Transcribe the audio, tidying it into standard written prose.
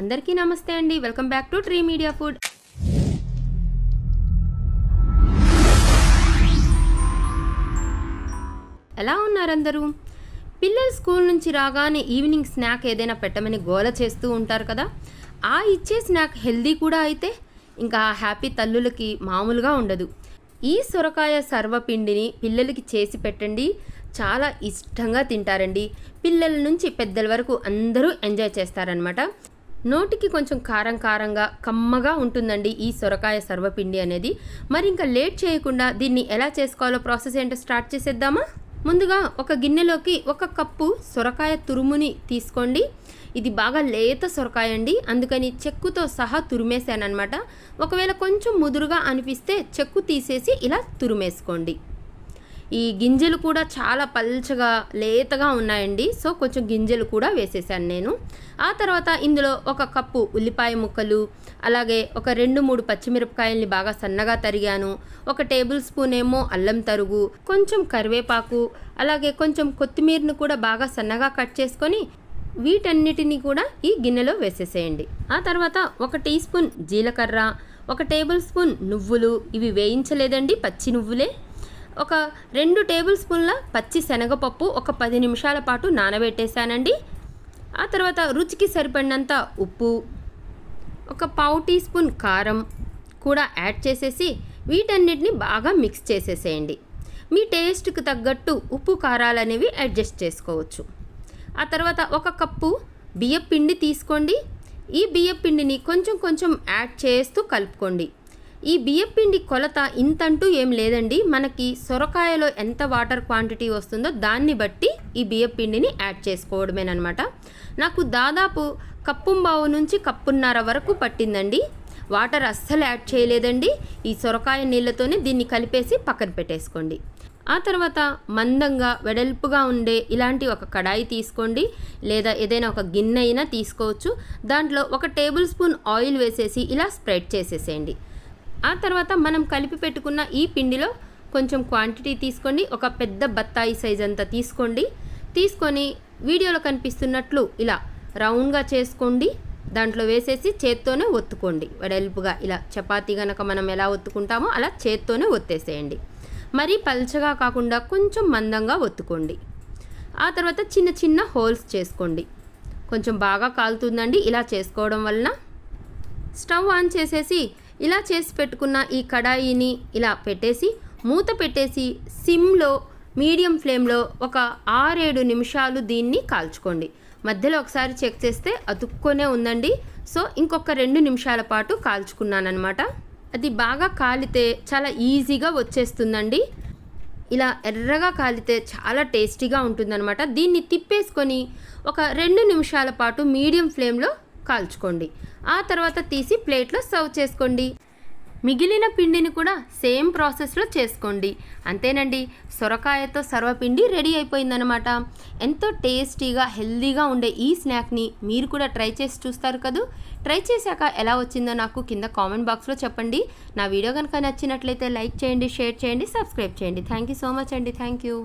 అందరికీ నమస్తే అండి. Welcome back to tree media food. ఎలా ఉన్నారు అందరూ? పిల్లలు స్కూల్ నుంచి రాగానే ఈవినింగ్ స్నాక్ ఏదైనా పెట్టమని గోల చేస్తూ ఉంటారు కదా. ఆ ఇచ్చే స్నాక్ హెల్దీ కూడా అయితే ఇంకా హ్యాపీ తల్లులకి మామూలుగా ఉండదు. ఈ సొరకాయ సర్వపిండిని పిల్లలకి చేసి పెట్టండి, చాలా ఇష్టంగా తింటారండి. పిల్లల నుంచి పెద్దల వరకు అందరూ ఎంజాయ్ చేస్తారనమాట. నోటికి కొంచెం కారం కారంగా కమ్మగా ఉంటుందండి ఈ సొరకాయ సర్వపిండి అనేది. మరి ఇంకా లేట్ చేయకుండా దీన్ని ఎలా చేసుకోవాలో ప్రాసెస్ ఏంటో స్టార్ట్ చేసేద్దామా? ముందుగా ఒక గిన్నెలోకి 1 కప్పు సొరకాయ తురుముని తీసుకోండి. ఇది బాగా లేత సొరకాయ అండి, అందుకని చెక్కుతో సహా తురిమేసానమాట. ఒకవేళ కొంచెం ముదురుగా అనిపిస్తే చెక్కు తీసేసి ఇలా తురిమేసుకోండి. ఈ గింజలు కూడా చాలా పల్చగా లేతగా ఉన్నాయండి, సో కొంచెం గింజలు కూడా వేసేసాను నేను. ఆ తర్వాత ఇందులో 1 కప్పు ఉల్లిపాయ ముక్కలు, అలాగే ఒక 2-3 పచ్చిమిరపకాయల్ని బాగా సన్నగా తరిగాను, 1 టేబుల్ స్పూన్ ఏమో అల్లం తరుగు, కొంచెం కరివేపాకు, అలాగే కొంచెం కొత్తిమీరను కూడా బాగా సన్నగా కట్ చేసుకొని వీటన్నిటిని కూడా ఈ గిన్నెలో వేసేసేయండి. ఆ తర్వాత 1 టీ స్పూన్ జీలకర్ర, 1 టేబుల్ స్పూన్ నువ్వులు, ఇవి వేయించలేదండి, పచ్చి నువ్వులే, ఒక 2 టేబుల్ స్పూన్ల పచ్చి శనగపప్పు ఒక 10 నిమిషాల పాటు నానబెట్టేశానండి. ఆ తర్వాత రుచికి సరిపడినంత ఉప్పు, ఒక పావు టీ స్పూన్ కారం కూడా యాడ్ చేసేసి వీటన్నిటిని బాగా మిక్స్ చేసేసేయండి. మీ టేస్ట్కి తగ్గట్టు ఉప్పు కారాలు అనేవి అడ్జస్ట్ చేసుకోవచ్చు. ఆ తర్వాత 1 కప్పు బియ్యపిండి తీసుకోండి. ఈ బియ్యపిండిని కొంచెం కొంచెం యాడ్ చేస్తూ కలుపుకోండి. ఈ బియ్యపిండి కొలత ఇంతంటూ ఏం లేదండి, మనకి సొరకాయలో ఎంత వాటర్ క్వాంటిటీ వస్తుందో దాన్ని బట్టి ఈ బియ్యపిండిని యాడ్ చేసుకోవడమేనమాట. నాకు దాదాపు 1.5 కప్పు నుంచి 1.5 కప్పు వరకు పట్టిందండి. వాటర్ అస్సలు యాడ్ చేయలేదండి. ఈ సొరకాయ నీళ్ళతోనే దీన్ని కలిపేసి పక్కన పెట్టేసుకోండి. ఆ తర్వాత మందంగా వెడల్పుగా ఉండే ఇలాంటి ఒక కడాయి తీసుకోండి, లేదా ఏదైనా ఒక గిన్నె అయినా తీసుకోవచ్చు. దాంట్లో 1 టేబుల్ స్పూన్ ఆయిల్ వేసేసి ఇలా స్ప్రెడ్ చేసేసేయండి. ఆ తర్వాత మనం కలిపి పెట్టుకున్న ఈ పిండిలో కొంచెం క్వాంటిటీ తీసుకోండి, ఒక పెద్ద బత్తాయి సైజ్ అంతా తీసుకోండి. తీసుకొని వీడియోలో కనిపిస్తున్నట్లు ఇలా రౌండ్గా చేసుకోండి. దాంట్లో వేసేసి చేత్తోనే ఒత్తుకోండి వెడల్పుగా. ఇలా చపాతీ కనుక మనం ఎలా ఒత్తుకుంటామో అలా చేత్తోనే ఒత్తేసేయండి. మరీ పల్చగా కాకుండా కొంచెం మందంగా ఒత్తుకోండి. ఆ తర్వాత చిన్న చిన్న హోల్స్ చేసుకోండి. కొంచెం బాగా కాలుతుందండి ఇలా చేసుకోవడం వలన. స్టవ్ ఆన్ చేసేసి ఇలా చేసి పెట్టుకున్న ఈ కడాయిని ఇలా పెట్టేసి మూత పెట్టేసి సిమ్లో మీడియం ఫ్లేమ్లో ఒక 6-7 నిమిషాలు దీన్ని కాల్చుకోండి. మధ్యలో ఒకసారి చెక్ చేస్తే అతుక్కొనే ఉందండి, సో ఇంకొక 2 నిమిషాల పాటు కాల్చుకున్నానమాట. అది బాగా కాలితే చాలా ఈజీగా వచ్చేస్తుందండి. ఇలా ఎర్రగా కాలితే చాలా టేస్టీగా ఉంటుందన్నమాట. దీన్ని తిప్పేసుకొని ఒక 2 నిమిషాల పాటు మీడియం ఫ్లేమ్లో కాల్చుకోండి. ఆ తర్వాత తీసి ప్లేట్లో సర్వ్ చేసుకోండి. మిగిలిన పిండిని కూడా సేమ్ ప్రాసెస్లో చేసుకోండి. అంతేనండి, సొరకాయతో సర్వపిండి రెడీ అయిపోయిందనమాట. ఎంతో టేస్టీగా హెల్దీగా ఉండే ఈ స్నాక్ని మీరు కూడా ట్రై చేసి చూస్తారు కదూ. ట్రై చేశాక ఎలా వచ్చిందో నాకు కింద కామెంట్ బాక్స్లో చెప్పండి. నా వీడియో కనుక నచ్చినట్లయితే లైక్ చేయండి, షేర్ చేయండి, సబ్స్క్రైబ్ చేయండి. థ్యాంక్ యూ సో మచ్ అండి. Thank you.